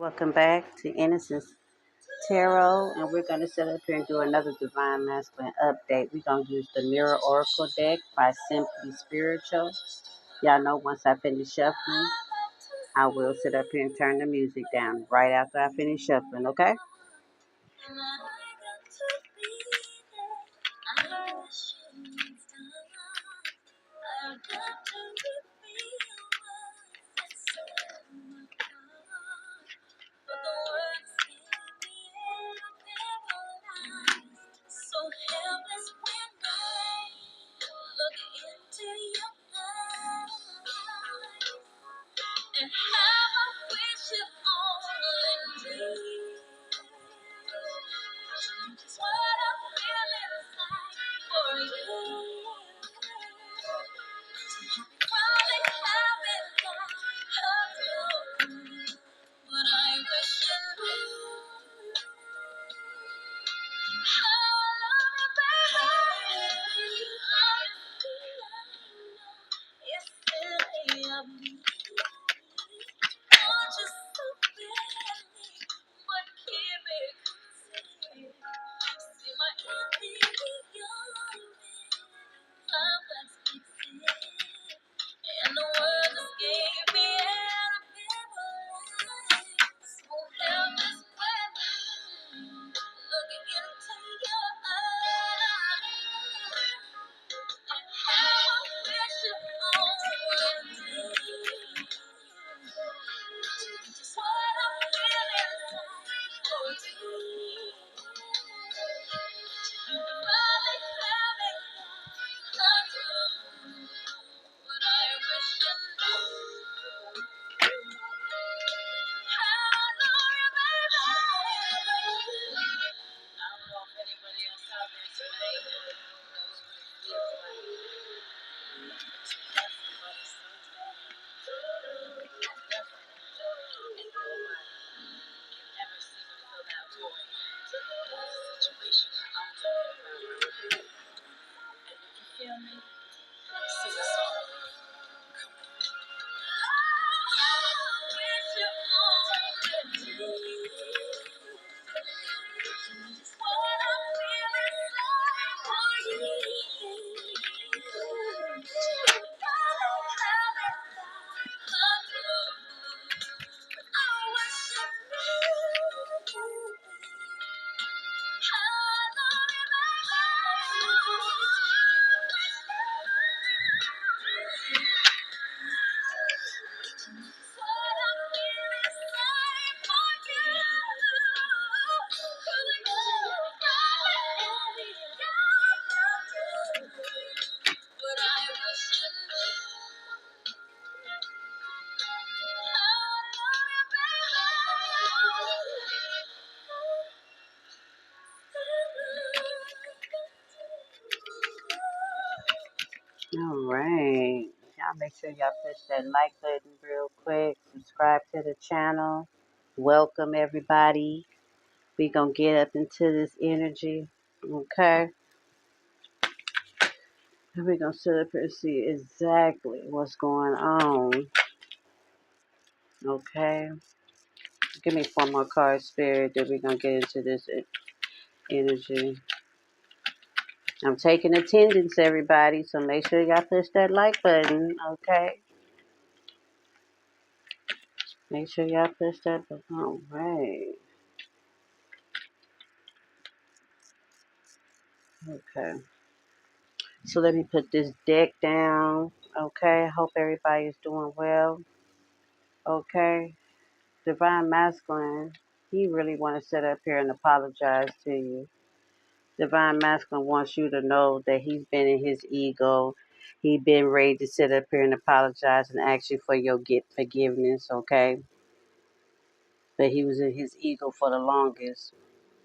Welcome back to Innocence Tarot, and we're going to sit up here and do another Divine Masculine update. We're going to use the Mirror Oracle deck by Simply Spiritual. Y'all know once I finish shuffling, I will sit up here and turn the music down right after I finish shuffling, okay? All right. Y'all make sure y'all push that like button real quick. Subscribe to the channel. Welcome everybody. We gonna get up into this energy. Okay. And we're gonna sit up here and see exactly what's going on. Okay. Give me four more cards, Spirit, that we're gonna get into this energy. I'm taking attendance, everybody, so make sure y'all push that like button, okay? Make sure y'all push that button. All right. Okay. So let me put this deck down, okay? I hope everybody is doing well, okay? Divine Masculine, he really want to sit up here and apologize to you. Divine Masculine wants you to know that he's been in his ego. He been ready to sit up here and apologize and ask you for your forgiveness, okay? But he was in his ego for the longest.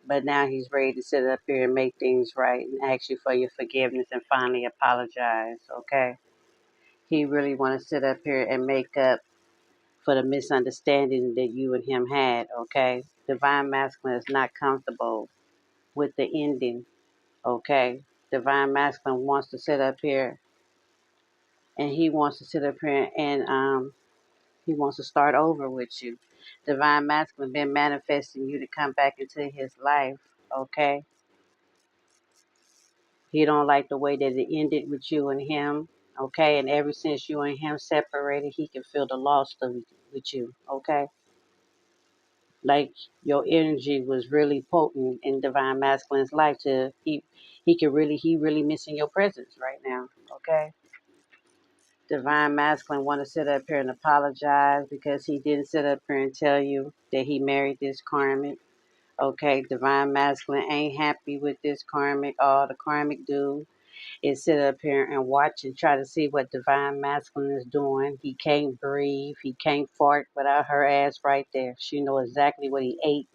But now he's ready to sit up here and make things right and ask you for your forgiveness and finally apologize, okay? He really want to sit up here and make up for the misunderstanding that you and him had, okay? Divine Masculine is not comfortable with the ending, okay? Divine Masculine wants to sit up here and he wants to sit up here and he wants to start over with you. Divine masculine been manifesting you to come back into his life, okay? He don't like the way that it ended with you and him, okay? And ever since you and him separated, he can feel the loss of with you, okay? Like your energy was really potent in divine masculine's life to he really missing your presence right now, okay? Divine masculine want to sit up here and apologize because he didn't sit up here and tell you that he married this karmic. Okay, divine masculine ain't happy with this karmic. All the karmic do is sit up here and watch and try to see what divine masculine is doing. He can't breathe. He can't fart without her ass right there. She know exactly what he ate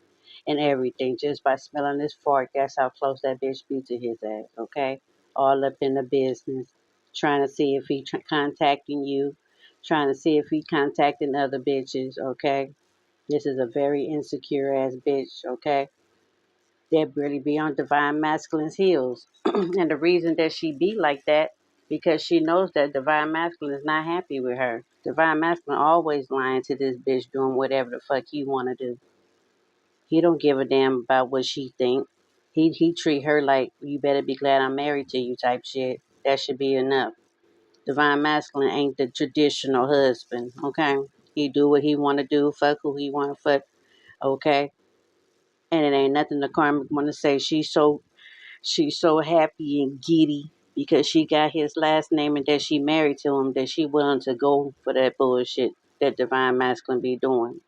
and everything just by smelling his fart. That's how close that bitch be to his ass. Okay, all up in the business, trying to see if he contacting you, trying to see if he contacting other bitches. Okay, this is a very insecure ass bitch. Okay, that really be on divine masculine's heels. And the reason that she be like that, because she knows that divine masculine is not happy with her. Divine masculine always lying to this bitch doing whatever the fuck he want to do. He don't give a damn about what she think. He treat her like you better be glad I'm married to you type shit. That should be enough. Divine masculine ain't the traditional husband, okay? He do what he want to do, fuck who he want to fuck, okay? And it ain't nothing the karmic want to say. She's so happy and giddy because she got his last name and that she married to him that she willing to go for that bullshit that divine masculine be doing.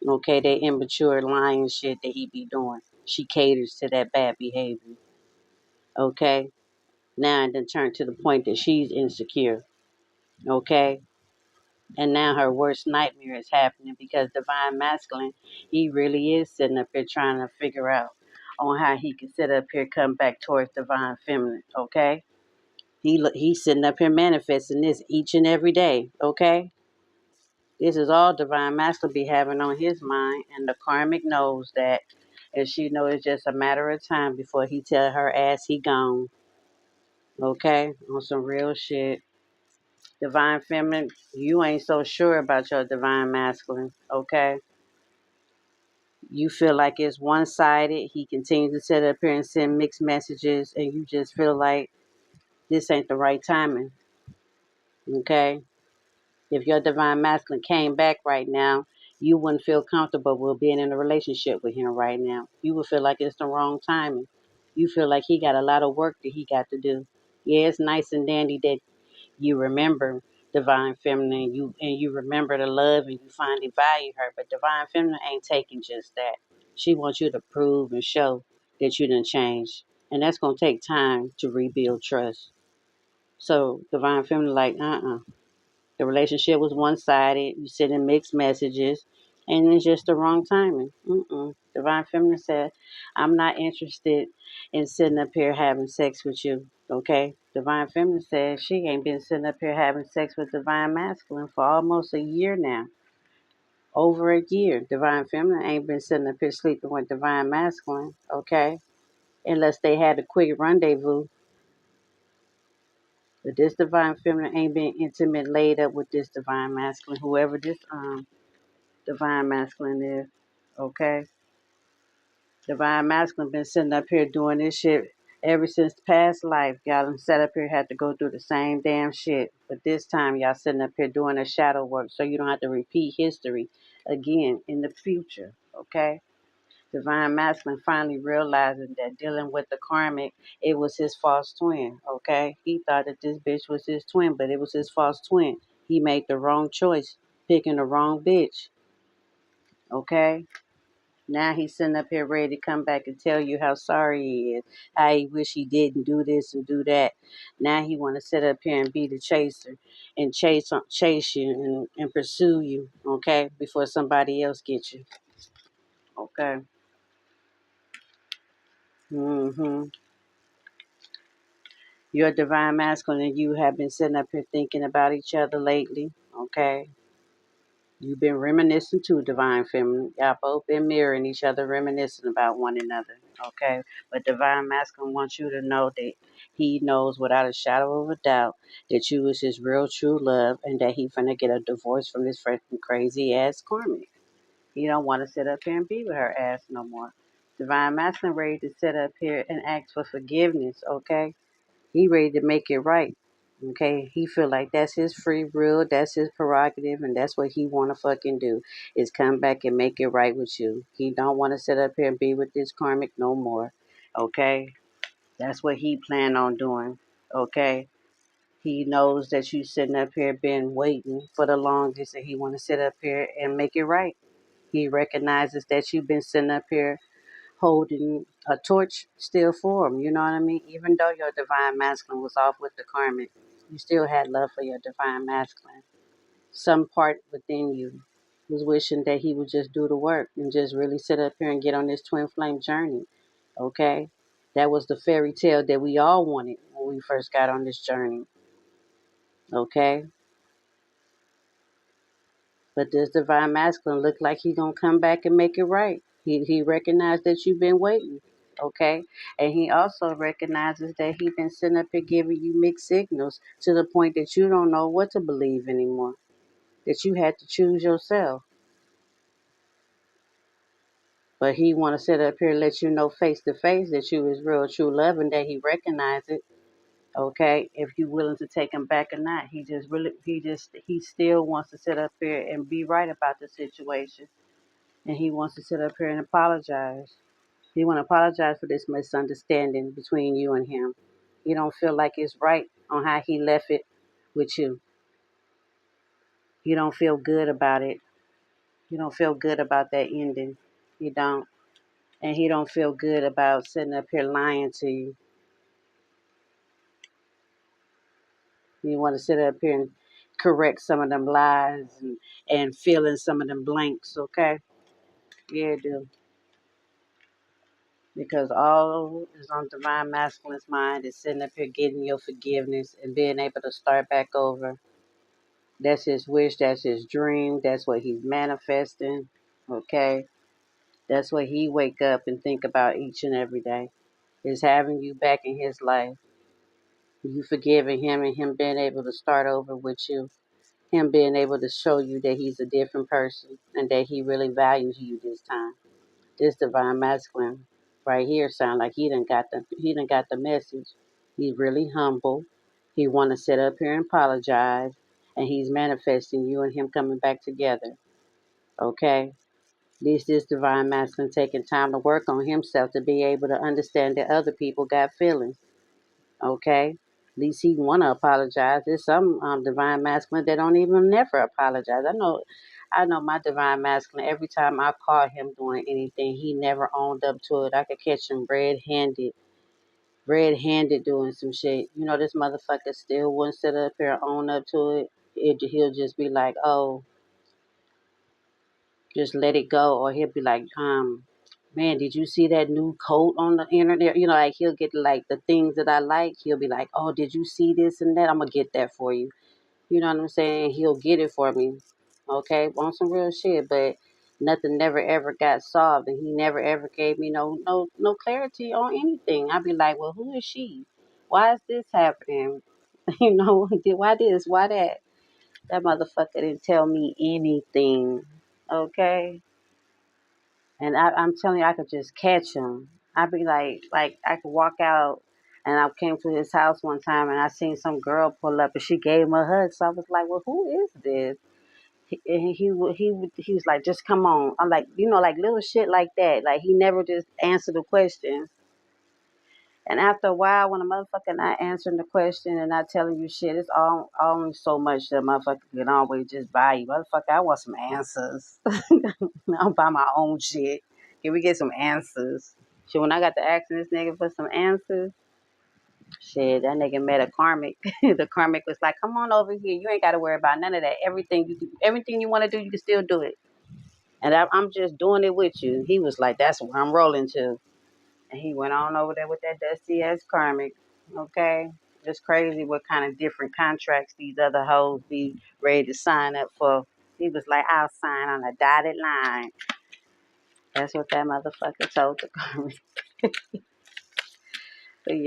Okay, that immature lying shit that he be doing. She caters to that bad behavior. Okay? Now it done turned to the point that she's insecure. Okay? And now her worst nightmare is happening because divine masculine, he really is sitting up here trying to figure out on how he can sit up here, come back towards divine feminine. Okay? He's sitting up here manifesting this each and every day. Okay? This is all divine master be having on his mind, and the karmic knows that, and she knows it's just a matter of time before he tell her ass he gone. Okay, on some real shit. Divine feminine, you ain't so sure about your divine masculine. Okay, you feel like it's one sided. He continues to sit up here and send mixed messages, and you just feel like this ain't the right timing. Okay, if your divine masculine came back right now, you wouldn't feel comfortable with being in a relationship with him right now. You would feel like it's the wrong timing. You feel like he got a lot of work that he got to do. Yeah, it's nice and dandy that you remember divine feminine, you remember the love and you finally value her, but divine feminine ain't taking just that. She wants you to prove and show that you done changed. And that's gonna take time to rebuild trust. So divine feminine like, the relationship was one sided. You sending mixed messages, and it's just the wrong timing. Divine Feminine said, I'm not interested in sitting up here having sex with you. Okay? Divine Feminine said she ain't been sitting up here having sex with Divine Masculine for almost a year now. Over a year. Divine Feminine ain't been sitting up here sleeping with Divine Masculine. Okay? Unless they had a quick rendezvous. But this Divine Feminine ain't been intimate laid up with this Divine Masculine. Whoever this divine masculine is. Okay? Divine masculine been sitting up here doing this shit ever since past life. Y'all done sat up here had to go through the same damn shit. But this time y'all sitting up here doing the shadow work so you don't have to repeat history again in the future. Okay? Divine masculine finally realizing that dealing with the karmic, it was his false twin. Okay? He thought that this bitch was his twin, but it was his false twin. He made the wrong choice, picking the wrong bitch. Okay? Now he's sitting up here ready to come back and tell you how sorry he is, how he wish he didn't do this and do that. Now he want to sit up here and be the chaser and chase you and pursue you, okay, before somebody else gets you, okay. hmm Your divine masculine and you have been sitting up here thinking about each other lately, okay. You've been reminiscing too, Divine Feminine. Y'all both been mirroring each other, reminiscing about one another. Okay? But Divine Masculine wants you to know that he knows without a shadow of a doubt that you is his real true love and that he finna get a divorce from this freaking crazy ass Karmic. He don't want to sit up here and be with her ass no more. Divine Masculine ready to sit up here and ask for forgiveness, okay? He ready to make it right. Okay, he feel like that's his free will, that's his prerogative, and that's what he want to fucking do is come back and make it right with you. He don't want to sit up here and be with this karmic no more. Okay, that's what he plan on doing. Okay, he knows that you sitting up here been waiting for the longest, and he want to sit up here and make it right. He recognizes that you've been sitting up here holding a torch still for him. You know what I mean? Even though your divine masculine was off with the karmic, you still had love for your divine masculine. Some part within you was wishing that he would just do the work and just really sit up here and get on this twin flame journey. Okay? That was the fairy tale that we all wanted when we first got on this journey. Okay? But this divine masculine look like he gonna come back and make it right. He recognized that you've been waiting, okay? And he also recognizes that he been sitting up here giving you mixed signals to the point that you don't know what to believe anymore. That you had to choose yourself. But he wanna sit up here and let you know face to face that you is real true love and that he recognizes it. Okay, if you willing to take him back or not, he still wants to sit up here and be right about the situation. And he wants to sit up here and apologize. He want to apologize for this misunderstanding between you and him. He don't feel like it's right on how he left it with you. He don't feel good about it. He don't feel good about that ending. He don't. And he don't feel good about sitting up here lying to you. You want to sit up here and correct some of them lies and fill in some of them blanks, okay? Yeah, do. Because all is on divine masculine's mind is sitting up here getting your forgiveness and being able to start back over. That's his wish, that's his dream, that's what he's manifesting. Okay? That's what he wake up and think about each and every day. Is having you back in his life. You forgiving him and him being able to start over with you. Him being able to show you that he's a different person and that he really values you this time. This divine masculine right here sound like he done got the message. He's really humble. He wanna sit up here and apologize and he's manifesting you and him coming back together. Okay? At least this divine masculine taking time to work on himself to be able to understand that other people got feelings. Okay? At least he wanna apologize. There's some divine masculine that don't even never apologize. I know my divine masculine, every time I caught him doing anything, he never owned up to it. I could catch him red handed doing some shit. This motherfucker still wouldn't sit up here and own up to it. He'll just be like, oh, just let it go. Or he'll be like, man, did you see that new coat on the internet? Like he'll get like the things that I like. He'll be like, oh, did you see this and that? I'm gonna get that for you. You know what I'm saying? He'll get it for me. Okay, on some real shit, but nothing never ever got solved, and he never ever gave me no clarity on anything. I'd be like, well, who is she? Why is this happening? Why this? Why that? That motherfucker didn't tell me anything. Okay, and I'm telling you, I could just catch him. I'd be like I could walk out. And I came to his house one time and I seen some girl pull up and she gave him a hug. So I was like, well, who is this? And he was like, just come on. I'm like, like little shit like that. Like he never just answered the question. And after a while, when a motherfucker not answering the question and not telling you shit, it's all only so much that a motherfucker can always just buy you. Motherfucker, I want some answers. I'll buy my own shit. Can we get some answers? Shit, when I got to asking this nigga for some answers, shit, that nigga met a karmic. The karmic was like, come on over here. You ain't got to worry about none of that. Everything you want to do, you can still do it. And I'm just doing it with you. He was like, that's where I'm rolling to. And he went on over there with that dusty ass karmic. Okay? It's crazy what kind of different contracts these other hoes be ready to sign up for. He was like, I'll sign on a dotted line. That's what that motherfucker told the karmic. But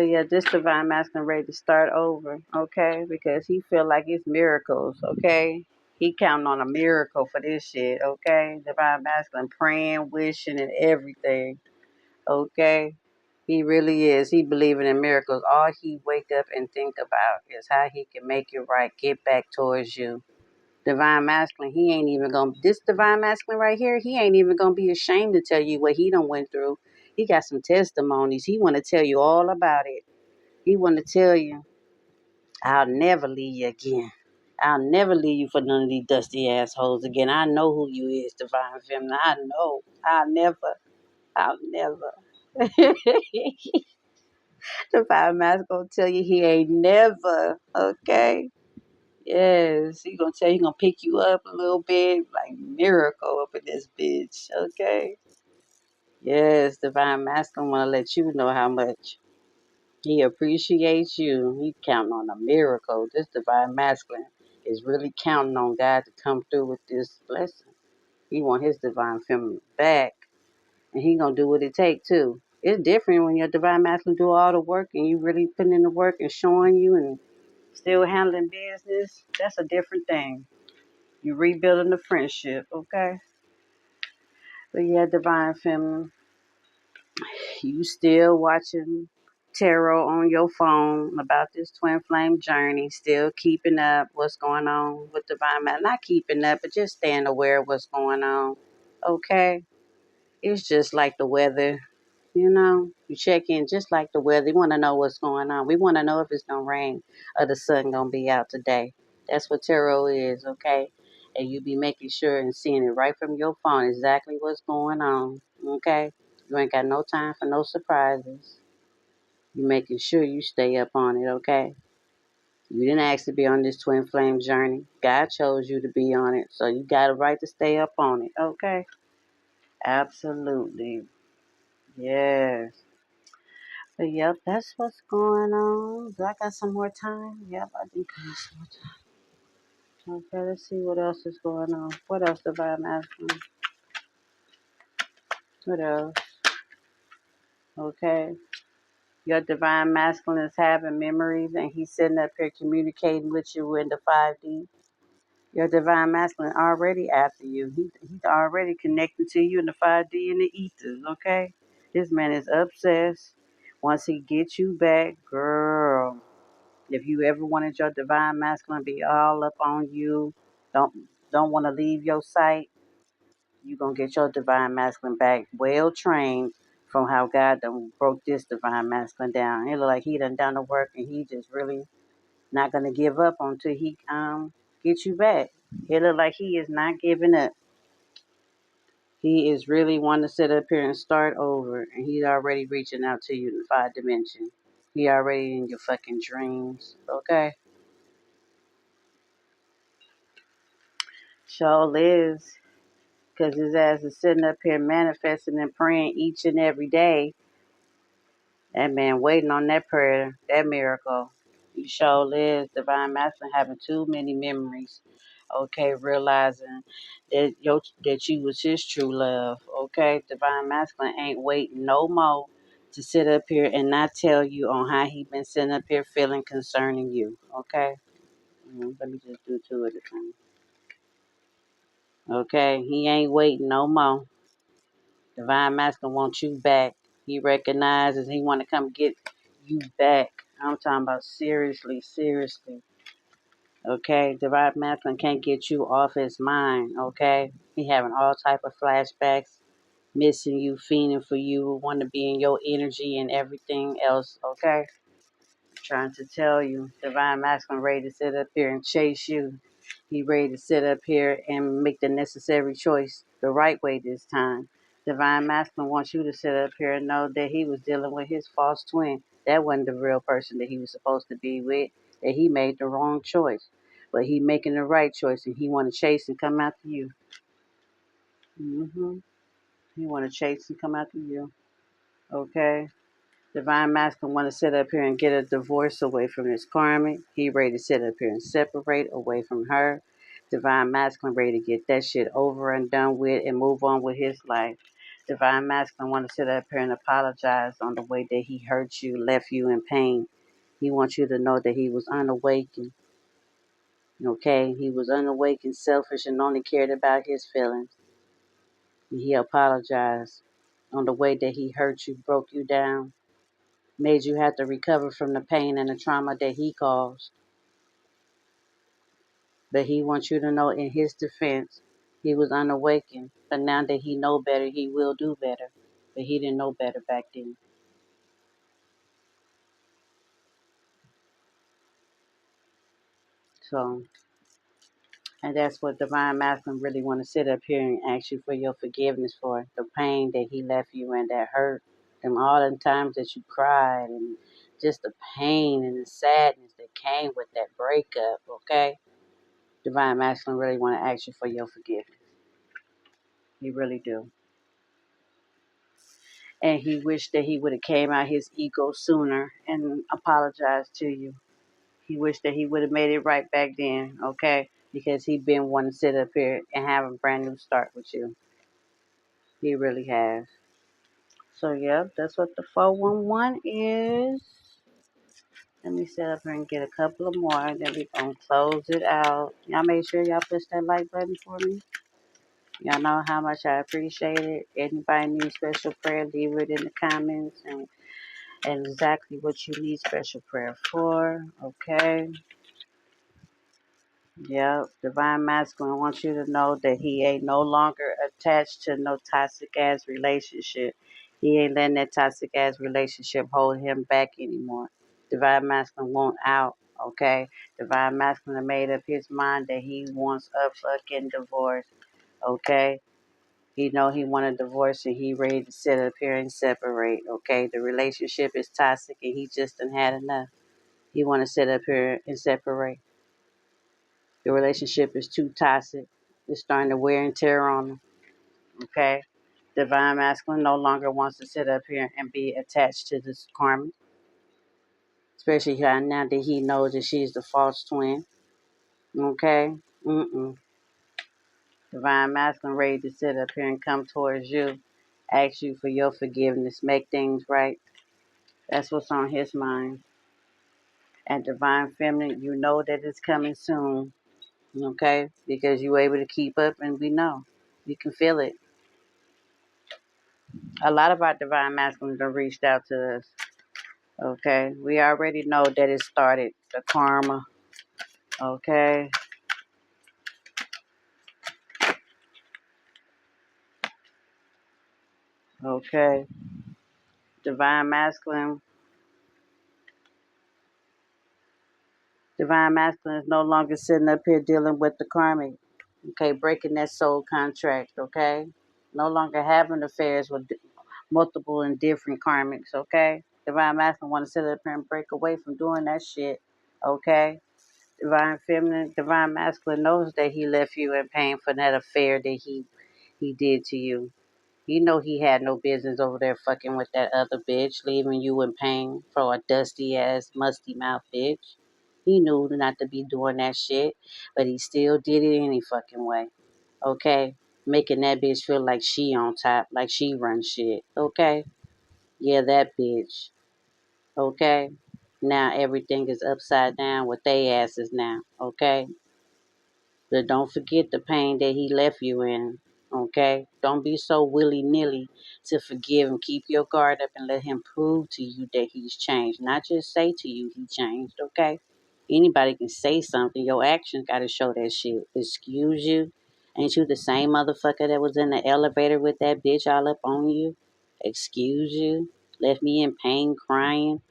yeah, this divine masculine ready to start over, okay? Because he feel like it's miracles, okay? He counting on a miracle for this shit, okay? Divine masculine praying, wishing, and everything, okay? He really is. He believing in miracles. All he wake up and think about is how he can make it right, get back towards you. Divine masculine, he ain't even gonna, this divine masculine right here, he ain't even gonna be ashamed to tell you what he done went through. He got some testimonies. He want to tell you all about it. He want to tell you, I'll never leave you again. I'll never leave you for none of these dusty assholes again. I know who you is, divine feminine. I know. I'll never. Divine masculine gonna tell you he ain't never, okay? Yes, he gonna tell you, he gonna pick you up a little bit, like miracle up in this bitch, okay? Yes, divine masculine wanna let you know how much he appreciates you. He counting on a miracle. This divine masculine is really counting on God to come through with this blessing. He want his divine feminine back, and he gonna do what it take too. It's different when your divine masculine do all the work and you really putting in the work and showing you and still handling business. That's a different thing. You rebuilding the friendship, okay? But yeah, divine feminine, you still watching tarot on your phone about this twin flame journey, still keeping up what's going on with divine masculine. Not keeping up, but just staying aware of what's going on, okay? It's just like the weather. You check in just like the weather. You want to know what's going on. We want to know if it's going to rain or the sun going to be out today. That's what tarot is, okay? And you be making sure and seeing it right from your phone exactly what's going on, okay? You ain't got no time for no surprises. You making sure you stay up on it, okay? You didn't ask to be on this twin flame journey. God chose you to be on it, so you got a right to stay up on it, okay? Absolutely. Yes. But yep, that's what's going on. Do I got some more time? Yep, I do got some more time. Okay, let's see what else is going on. What else do I'm asking? What else? Okay. Your divine masculine is having memories and he's sitting up here communicating with you in the 5D. Your divine masculine already after you. He's already connected to you in the 5D and the ethers, okay? This man is obsessed. Once he gets you back, girl. If you ever wanted your divine masculine to be all up on you, don't don't want to leave your sight, you gonna get your divine masculine back well trained from how God done broke this divine masculine down. It look like he done the work and he just really not gonna give up until he get you back. It look like he is not giving up. He is really wanting to sit up here and start over, and he's already reaching out to you in the 5 dimension. He already in your fucking dreams, okay? Sure is. Because his ass is sitting up here manifesting and praying each and every day. That man waiting on that prayer, that miracle. You sure lives. Divine Masculine having too many memories. Okay, realizing that you was his true love. Okay, Divine Masculine ain't waiting no more to sit up here and not tell you on how he been sitting up here feeling concerning you. Okay, let me just do two at a time. Okay, he ain't waiting no more. Divine Masculine wants you back. He recognizes he want to come get you back. I'm talking about seriously, seriously. Okay, Divine Masculine can't get you off his mind. Okay, he having all type of flashbacks, missing you, fiending for you, want to be in your energy and everything else. Okay, trying to tell you, Divine Masculine ready to sit up here and chase you. He ready to sit up here and make the necessary choice the right way this time. Divine Masculine wants you to sit up here and know that he was dealing with his false twin. That wasn't the real person that he was supposed to be with. That he made the wrong choice, but he making the right choice, and he want to chase and come after you. He want to chase and come after you. Okay. Divine Masculine want to sit up here and get a divorce away from this karmic. He ready to sit up here and separate away from her. Divine Masculine ready to get that shit over and done with and move on with his life. Divine Masculine want to sit up here and apologize on the way that he hurt you, left you in pain. He wants you to know that he was unawakened. Okay, he was unawake and selfish and only cared about his feelings. And he apologized on the way that he hurt you, broke you down, made you have to recover from the pain and the trauma that he caused. But he wants you to know in his defense, he was unawakened. But now that he know better, he will do better. But he didn't know better back then. So, and that's what Divine Masculine really want to sit up here and ask you for your forgiveness for. The pain that he left you in, that hurt. Them all the times that you cried and just the pain and the sadness that came with that breakup, okay? Divine Masculine really want to ask you for your forgiveness. He really do. And he wished that he would have came out his ego sooner and apologized to you. He wished that he would have made it right back then, okay? Because he been wanting to sit up here and have a brand new start with you. He really has. So, yeah, that's what the 411 is. Let me sit up here and get a couple of more, and then we're going to close it out. Y'all make sure y'all push that like button for me. Y'all know how much I appreciate it. Anybody need special prayer, leave it in the comments and exactly what you need special prayer for. Okay. Yep. Divine Masculine wants you to know that he ain't no longer attached to no toxic ass relationship. He ain't letting that toxic ass relationship hold him back anymore. Divine Masculine want out. Okay. Divine Masculine made up his mind that he wants a fucking divorce. Okay. He know he want a divorce and he ready to sit up here and separate. Okay. The relationship is toxic and he just done had enough. He want to sit up here and separate. The relationship is too toxic. It's starting to wear and tear on him. Okay? Divine Masculine no longer wants to sit up here and be attached to this Karmic. Especially now that he knows that she's the false twin. Okay? Mm-mm. Divine Masculine ready to sit up here and come towards you. Ask you for your forgiveness. Make things right. That's what's on his mind. And Divine Feminine, you know that it's coming soon. Okay? Because you're able to keep up and we know. You can feel it. A lot of our divine masculines have reached out to us. Okay, we already know that it started the karma. Okay, okay. Divine masculine, divine masculine is no longer sitting up here dealing with the karmic. Okay, breaking that soul contract. Okay, no longer having affairs with multiple and different karmics. Okay, divine masculine want to sit up here and break away from doing that shit. Okay. Divine feminine, divine masculine knows that he left you in pain for that affair that he did to you. You know he had no business over there fucking with that other bitch, leaving you in pain for a dusty ass, musty mouth bitch. He knew not to be doing that shit, but he still did it any fucking way. Okay? Making that bitch feel like she on top, like she runs shit. Okay? Yeah, that bitch. Okay? Now everything is upside down with they asses now. Okay? But don't forget the pain that he left you in. Okay? Don't be so willy nilly to forgive him. Keep your guard up and let him prove to you that he's changed. Not just say to you he changed, okay? Anybody can say something. Your actions gotta show that shit. Excuse you. Ain't you the same motherfucker that was in the elevator with that bitch all up on you? Excuse you. Left me in pain crying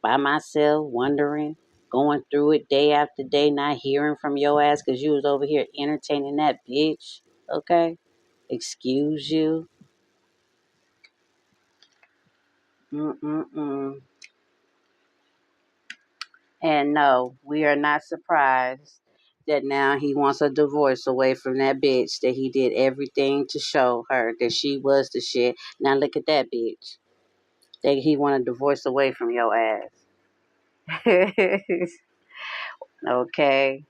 by myself, wondering, going through it day after day, not hearing from your ass because you was over here entertaining that bitch. Okay? Excuse you. Mm-mm-mm. And no, we are not surprised that now he wants a divorce away from that bitch that he did everything to show her that she was the shit. Now look at that bitch. That he want a divorce away from your ass. Okay?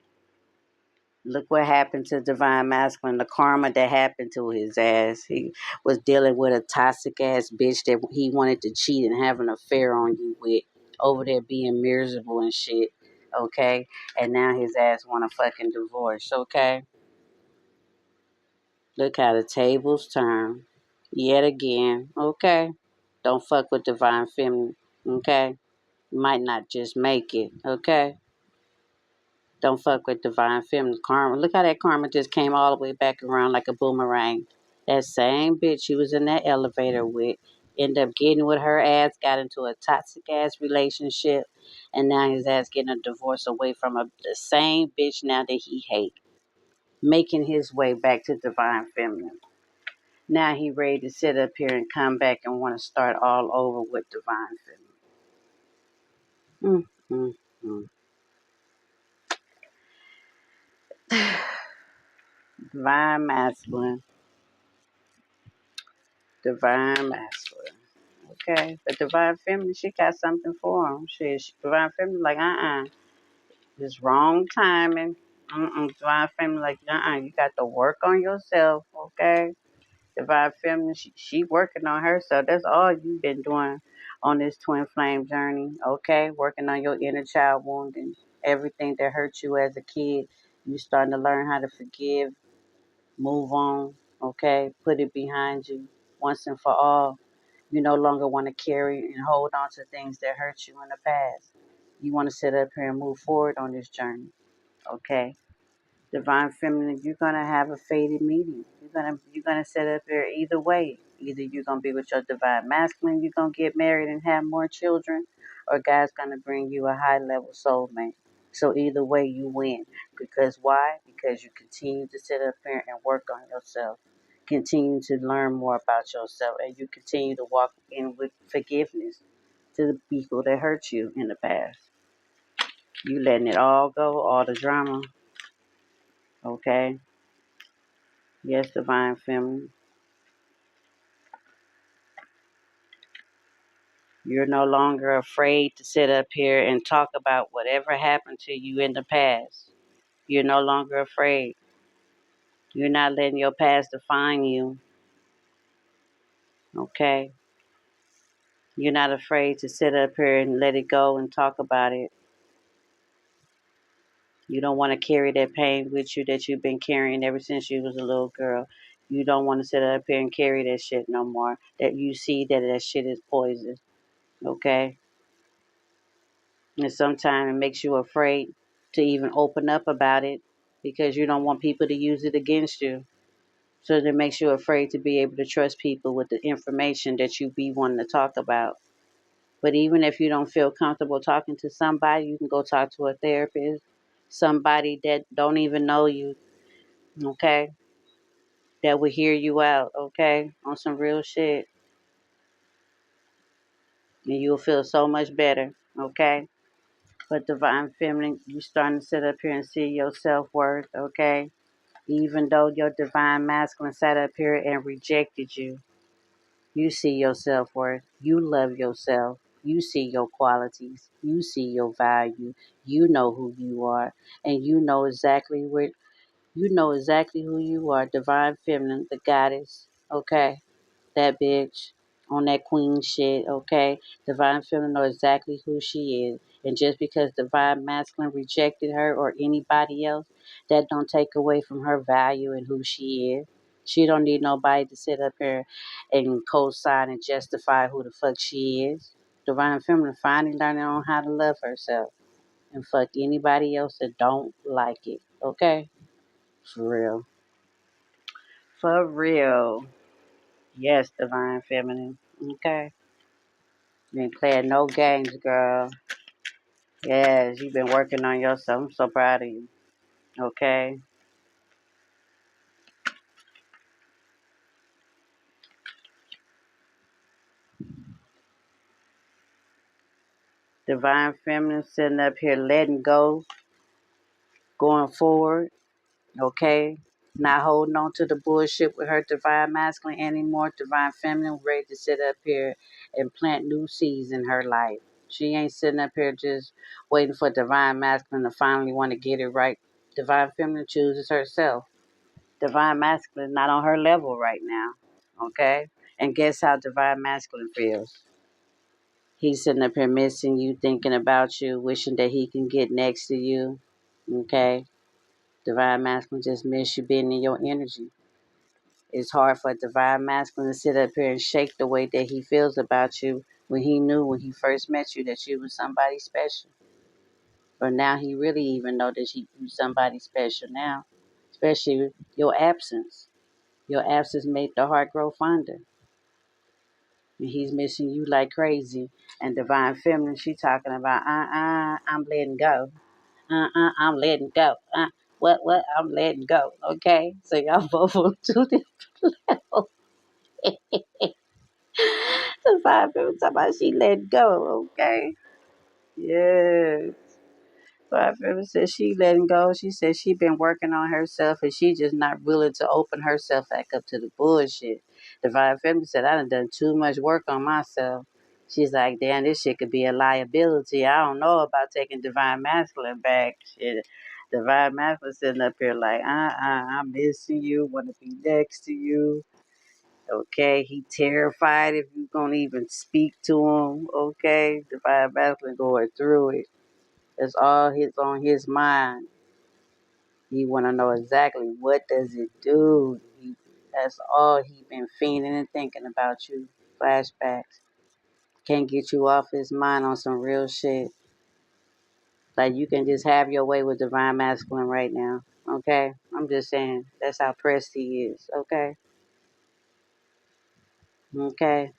Look what happened to Divine Masculine, the karma that happened to his ass. He was dealing with a toxic ass bitch that he wanted to cheat and have an affair on you with, over there being miserable and shit. okay? And now his ass want a fucking divorce, okay? Look how the tables turn. Yet again, okay? Don't fuck with divine feminine, okay? You might not just make it, okay? Don't fuck with divine feminine karma. Look how that karma just came all the way back around like a boomerang. That same bitch she was in that elevator with ended up getting with her ass, got into a toxic ass relationship, and now his ass getting a divorce away from the same bitch now that he hate. Making his way back to divine feminine. Now he ready to sit up here and come back and want to start all over with divine feminine. Mm, mm, mm. Divine masculine. Divine masculine. Okay. But divine feminine, she got something for him. Divine feminine like, It's wrong timing. Divine feminine like, You got to work on yourself, okay? Divine feminine, she working on herself. That's all you've been doing on this twin flame journey, okay? Working on your inner child wound and everything that hurt you as a kid. You starting to learn how to forgive, move on, okay? Put it behind you once and for all. You no longer want to carry and hold on to things that hurt you in the past. You want to sit up here and move forward on this journey, okay? Divine feminine, you're gonna have a fated meeting. You're gonna set up there either way. Either you're gonna be with your divine masculine, you're gonna get married and have more children, or God's gonna bring you a high level soulmate. So either way you win. Because why? Because you continue to sit up here and work on yourself. Continue to learn more about yourself, and you continue to walk in with forgiveness to the people that hurt you in the past. You letting it all go, all the drama, okay? Yes, divine feminine. You're no longer afraid to sit up here and talk about whatever happened to you in the past. You're no longer afraid. You're not letting your past define you, okay? You're not afraid to sit up here and let it go and talk about it. You don't want to carry that pain with you that you've been carrying ever since you was a little girl. You don't want to sit up here and carry that shit no more. That you see that shit is poison, okay? And sometimes it makes you afraid to even open up about it because you don't want people to use it against you. So it makes you afraid to be able to trust people with the information that you be wanting to talk about. But even if you don't feel comfortable talking to somebody, you can go talk to a therapist, somebody that don't even know you, okay? That will hear you out, okay? On some real shit. And you'll feel so much better, okay? But divine feminine, you starting to sit up here and see your self-worth, okay? Even though your divine masculine sat up here and rejected you, you see your self worth. You love yourself. You see your qualities. You see your value. You know who you are. And you know exactly who you are. Divine feminine, the goddess. Okay? That bitch on that queen shit, okay? Divine feminine know exactly who she is. And just because divine masculine rejected her or anybody else, that don't take away from her value and who she is. She don't need nobody to sit up here and co-sign and justify who the fuck she is. Divine feminine finally learning on how to love herself and fuck anybody else that don't like it. Okay? For real. For real. Yes, divine feminine. Okay? You ain't playing no games, girl. Yes, you've been working on yourself. I'm so proud of you. Okay? Divine feminine sitting up here letting go, going forward. Okay? Not holding on to the bullshit with her divine masculine anymore. Divine feminine ready to sit up here and plant new seeds in her life. She ain't sitting up here just waiting for divine masculine to finally want to get it right. Divine feminine chooses herself. Divine masculine not on her level right now. Okay? And guess how divine masculine feels? He's sitting up here missing you, thinking about you, wishing that he can get next to you. Okay? Divine masculine just miss you being in your energy. It's hard for a divine masculine to sit up here and shake the way that he feels about you when he knew when he first met you that you was somebody special. But now he really even know that you somebody special now. Especially your absence. Your absence made the heart grow fonder. And he's missing you like crazy. And divine feminine, she talking about I'm letting go. I'm letting go. What? I'm letting go. Okay? So y'all both on two different levels. Divine feminine talking about she letting go. Okay? Yeah. But River said she letting go. She said she been working on herself and she just not willing to open herself back up to the bullshit. Divine Feminine said, I done too much work on myself. She's like, damn, this shit could be a liability. I don't know about taking Divine Masculine back. Shit. Divine Masculine sitting up here like, I'm missing you, want to be next to you. Okay, he terrified if you gonna even speak to him. Okay, Divine Masculine going through it. That's all his on his mind. He want to know exactly what does it do. That's all he been fiending and thinking about you. Flashbacks. Can't get you off his mind on some real shit. Like you can just have your way with divine masculine right now. Okay? I'm just saying. That's how pressed he is. Okay? Okay?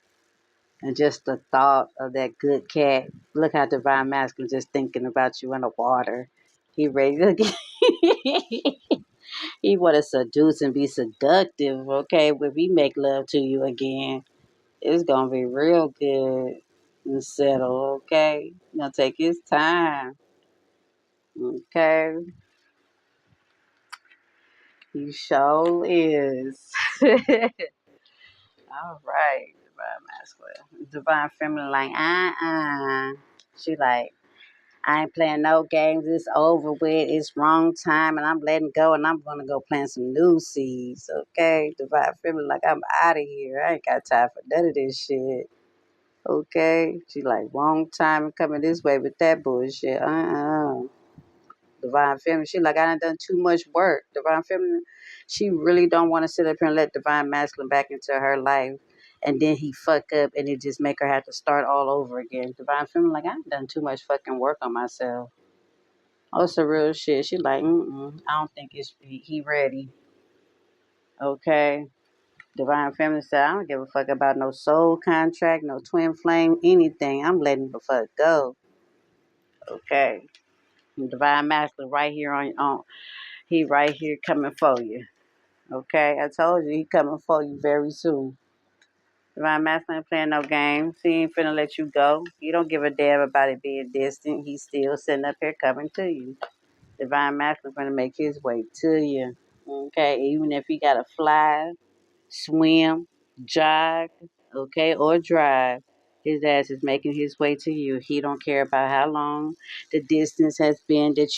And just the thought of that good cat. Look how divine masculine just thinking about you in the water. He ready to get He want to seduce and be seductive, okay? When we make love to you again, it's going to be real good and settle, okay? Gonna take his time, okay? He sure is. All right, divine masculine. Divine feminine, like, She like, I ain't playing no games. It's over with. It's wrong time, and I'm letting go, and I'm gonna go plant some new seeds. Okay, divine feminine, like I'm out of here. I ain't got time for none of this shit. Okay, she like wrong time and coming this way with that bullshit. Divine feminine, she like I done too much work. Divine feminine, she really don't want to sit up here and let divine masculine back into her life. And then he fuck up and it just make her have to start all over again. Divine feminine, like I done too much fucking work on myself. Oh, it's a real shit. She like, I don't think he ready. Okay. Divine Feminine said, I don't give a fuck about no soul contract, no twin flame, anything. I'm letting the fuck go. Okay. And Divine Masculine right here on he right here coming for you. Okay. I told you he coming for you very soon. Divine Masculine ain't playing no games. He ain't finna let you go. He don't give a damn about it being distant. He's still sitting up here coming to you. Divine Masculine gonna make his way to you. Okay, even if he gotta fly, swim, jog, okay, or drive, his ass is making his way to you. He don't care about how long the distance has been that